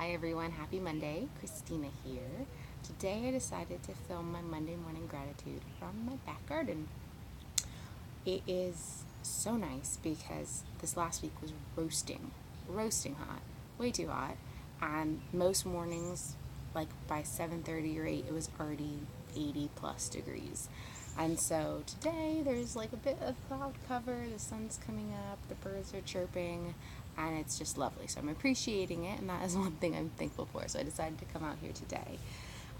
Hi everyone, happy Monday. Christina here. Today I decided to film my Monday morning gratitude from my back garden. It is so nice because this last week was roasting hot, way too hot. And most mornings, like by 7:30 or 8, it was already 80 plus degrees. And so today there's like a bit of cloud cover, the sun's coming up, the birds are chirping, and it's just lovely. So I'm appreciating it, and that is one thing I'm thankful for. So I decided to come out here today.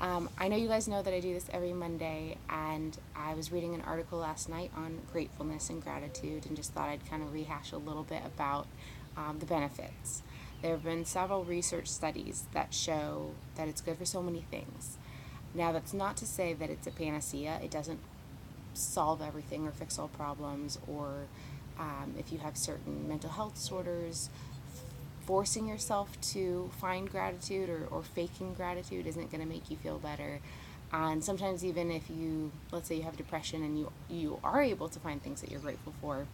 I know you guys know that I do this every Monday, and I was reading an article last night on gratefulness and gratitude, and just thought I'd kind of rehash a little bit about the benefits. There have been several research studies that show that it's good for so many things. Now, that's not to say that it's a panacea. It doesn't solve everything or fix all problems, or if you have certain mental health disorders, forcing yourself to find gratitude or faking gratitude isn't going to make you feel better. And sometimes even if you, let's say you have depression and you are able to find things that you're grateful for,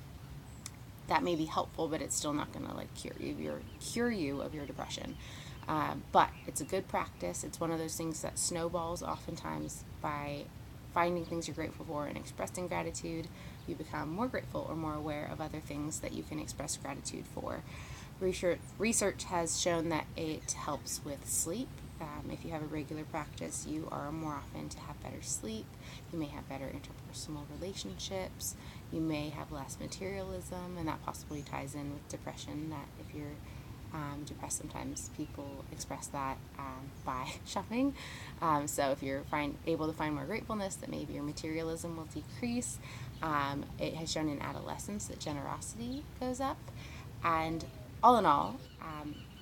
that may be helpful, but it's still not going to like cure you of your depression. But it's a good practice. It's one of those things that snowballs oftentimes by finding things you're grateful for and expressing gratitude. You become more grateful or more aware of other things that you can express gratitude for. Research has shown that it helps with sleep. If you have a regular practice, you are more often to have better sleep. You may have better interpersonal relationships. You may have less materialism, and that possibly ties in with depression. That if you're depressed, sometimes people express that by shopping. So if you're able to find more gratefulness, that maybe your materialism will decrease. It has shown in adolescence that generosity goes up. And all in all,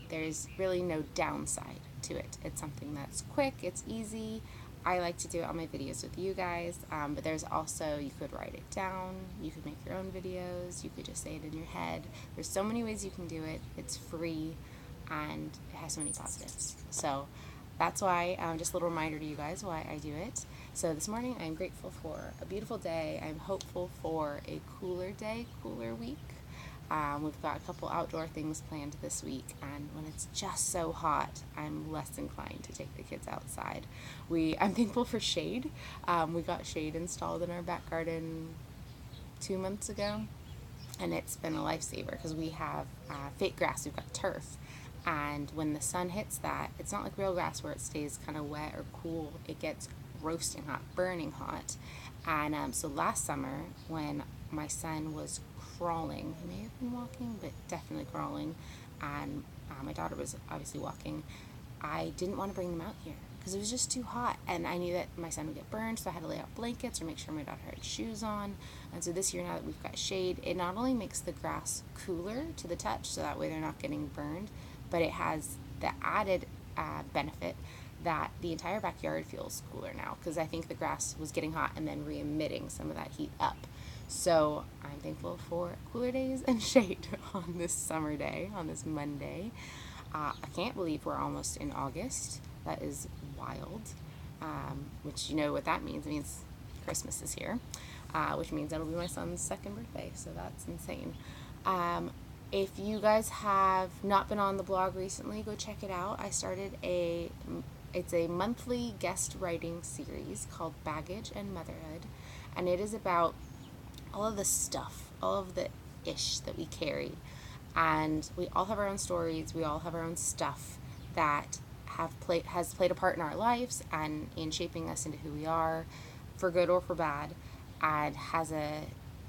there's really no downside to it. It's something that's quick, it's easy. I like to do it on my videos with you guys, but there's also, you could write it down, you could make your own videos, you could just say it in your head. There's so many ways you can do it. It's free and it has so many positives. So that's why, just a little reminder to you guys why I do it. So this morning I'm grateful for a beautiful day. I'm hopeful for a cooler day, cooler week. We've got a couple outdoor things planned this week, and when it's just so hot, I'm less inclined to take the kids outside. I'm thankful for shade. We got shade installed in our back garden 2 months ago, and it's been a lifesaver because we have fake grass. We've got turf, and when the sun hits that, it's not like real grass where it stays kind of wet or cool. It gets roasting hot, burning hot. And so last summer, when my son was crawling, he may have been walking, but definitely crawling, and my daughter was obviously walking, I didn't want to bring them out here because it was just too hot, and I knew that my son would get burned, so I had to lay out blankets or make sure my daughter had shoes on. And so this year, now that we've got shade, it not only makes the grass cooler to the touch, so that way they're not getting burned, but it has the added benefit that the entire backyard feels cooler now, because I think the grass was getting hot and then re-emitting some of that heat up. So I'm thankful for cooler days and shade on this summer day, on this Monday. I can't believe we're almost in August. That is wild, which you know what that means. It means Christmas is here, which means that'll be my son's second birthday, so that's insane. If you guys have not been on the blog recently, go check it out. I started it's a monthly guest writing series called Baggage Motherhood, and it is about all of the stuff, all of the ish that we carry. And we all have our own stories, we all have our own stuff that has played a part in our lives and in shaping us into who we are, for good or for bad, and has a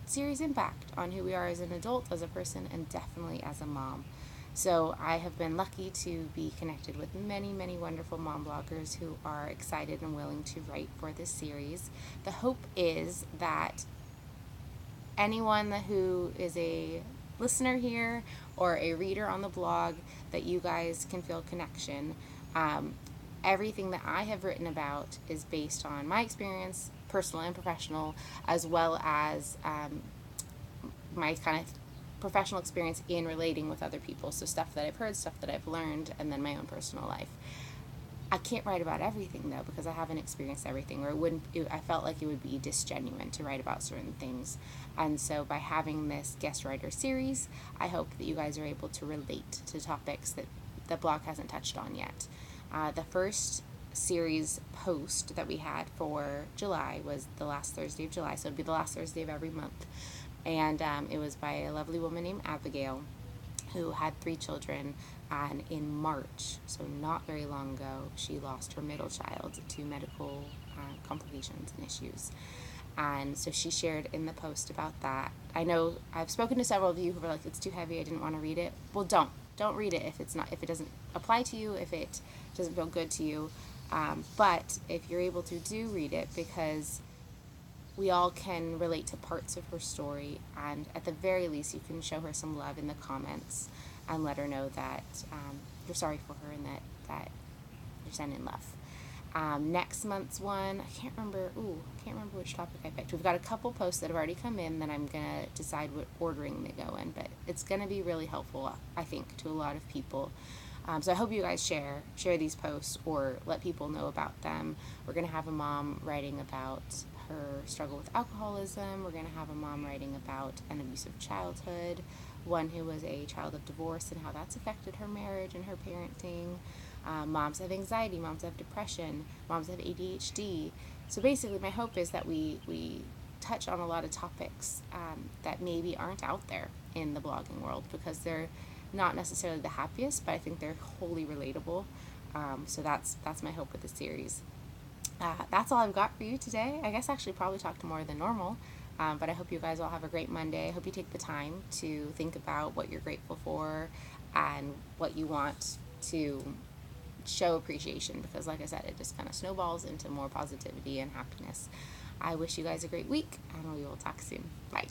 serious impact on who we are as an adult, as a person, and definitely as a mom. So I have been lucky to be connected with many, many wonderful mom bloggers who are excited and willing to write for this series. The hope is that anyone who is a listener here or a reader on the blog, that you guys can feel connection. Everything that I have written about is based on my experience, personal and professional, as well as my kind of professional experience in relating with other people. So stuff that I've heard, stuff that I've learned, and then my own personal life. I can't write about everything though, because I haven't experienced everything, or I felt like it would be disgenuine to write about certain things. And so by having this guest writer series, I hope that you guys are able to relate to topics that the blog hasn't touched on yet. The first series post that we had for July was the last Thursday of July, so it'd be the last Thursday of every month. And it was by a lovely woman named Abigail, who had 3 children, and in March, so not very long ago, she lost her middle child to medical complications and issues. And so she shared in the post about that. I know I've spoken to several of you who were like, it's too heavy, I didn't want to read it. Well, don't read it if it doesn't apply to you, if it doesn't feel good to you. But if you're able to, do read it, because we all can relate to parts of her story, and at the very least you can show her some love in the comments and let her know that you're sorry for her and that you're sending love. Next month's one, I can't remember which topic I picked. We've got a couple posts that have already come in that I'm going to decide what ordering they go in, but it's going to be really helpful, I think, to a lot of people. So I hope you guys share these posts or let people know about them. We're going to have a mom writing about her struggle with alcoholism. We're going to have a mom writing about an abusive childhood, one who was a child of divorce and how that's affected her marriage and her parenting. Moms have anxiety, moms have depression, moms have ADHD. So basically my hope is that we touch on a lot of topics that maybe aren't out there in the blogging world, because they're not necessarily the happiest, but I think they're wholly relatable. So that's my hope with the series. That's all I've got for you today. I guess I actually probably talked more than normal, but I hope you guys all have a great Monday. I hope you take the time to think about what you're grateful for and what you want to show appreciation, because like I said, it just kind of snowballs into more positivity and happiness. I wish you guys a great week, and we will talk soon. Bye.